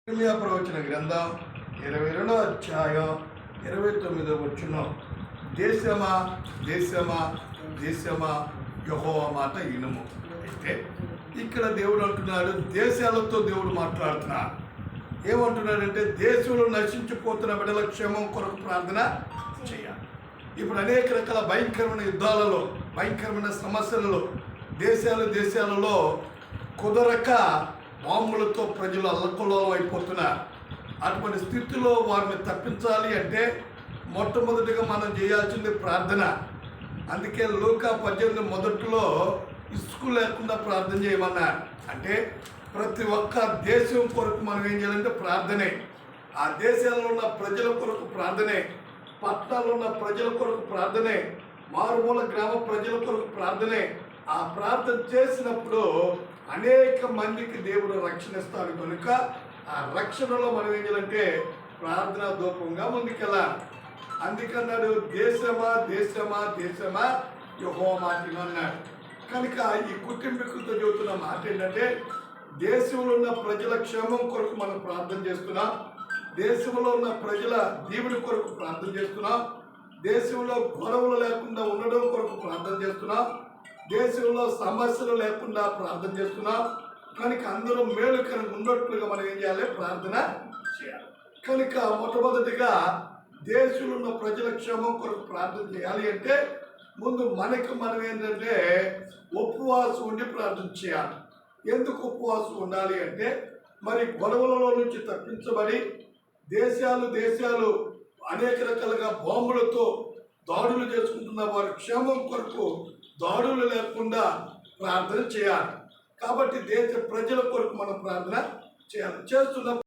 ఇర్మియా ప్రవచన గ్రంథం 22వ అధ్యాయం 29వ వచనం. దేశమా దేశమా దేశమా యెహోవా మాట వినుము. అయితే ఇక్కడ దేవుడు అంటున్నాడు, దేశాలతో దేవుడు మాట్లాడుతున్నాడు. ఏమంటున్నాడంటే దేశంలో నశించిపోతున్న బిడ్డల క్షేమం కొరకు ప్రార్థన చేయాలి. ఇప్పుడు అనేక రకాల భయంకరమైన యుద్ధాలలో, భయంకరమైన సమస్యలలో దేశాలలో కుదరక బాంబులతో ప్రజలు అల్లకల్లోలం అయిపోతున్నారు. అటువంటి స్థితిలో వారిని తప్పించాలి అంటే మొట్టమొదటిగా మనం చేయాల్సింది ప్రార్థన. అందుకే లూకా 18 మొదట్లో ఇసుకు లేకుండా ప్రార్థన చేయమన్నారు. అంటే ప్రతి ఒక్క దేశం కొరకు మనం ఏం చేయాలంటే ప్రార్థనే. ఆ దేశాల్లో ఉన్న ప్రజల కొరకు ప్రార్థనే, పట్టణాల్లో ఉన్న ప్రజల కొరకు ప్రార్థనే, మారుమూల గ్రామ ప్రజల కొరకు ప్రార్థనే. ఆ ప్రార్థన చేసినప్పుడు అనేక మందికి దేవుడు రక్షణ ఇస్తాడు. కనుక ఆ రక్షణలో మనం ఏం చేయాలంటే ప్రార్థనా దూపంగా ముందుకెళ్ళాలి. అందుకన్నాడు, దేశమా దేశమా దేశమా యెహోవా మాట విను అన్నాడు. కనుక ఈ కుటుంబీకులతో చెబుతున్న మాట ఏంటంటే, దేశంలో ఉన్న ప్రజల క్షేమం కొరకు మనం ప్రార్థన చేస్తున్నాం. దేశంలో ఉన్న ప్రజల దీవుని కొరకు ప్రార్థన చేస్తున్నాం. దేశంలో గొడవలు లేకుండా ఉండడం కొరకు ప్రార్థన చేస్తున్నాం. దేశంలో సమస్యలు లేకుండా ప్రార్థన చేస్తున్నాం. కనుక అందరూ మేలు కనుక ఉన్నట్లుగా మనం ఏం చేయాలి? ప్రార్థన చేయాలి. కనుక మొట్టమొదటిగా దేశంలో ఉన్న ప్రజల క్షేమం కొరకు ప్రార్థన చేయాలి అంటే ముందు మనం ఏంటంటే ఉపవాసం ఉండి ప్రార్థన చేయాలి. ఎందుకు ఉపవాసం ఉండాలి అంటే, మరి గొడవలలో నుంచి తప్పించబడి దేశాలు అనేక రకాలుగా బాంబులతో దాడులు చేసుకుంటున్న వారి క్షేమం కొరకు దాడులు లేకుండా ప్రార్థన చేయాలి. కాబట్టి దేశ ప్రజల కొరకు మనం ప్రార్థన చేయాలి. చేస్తున్న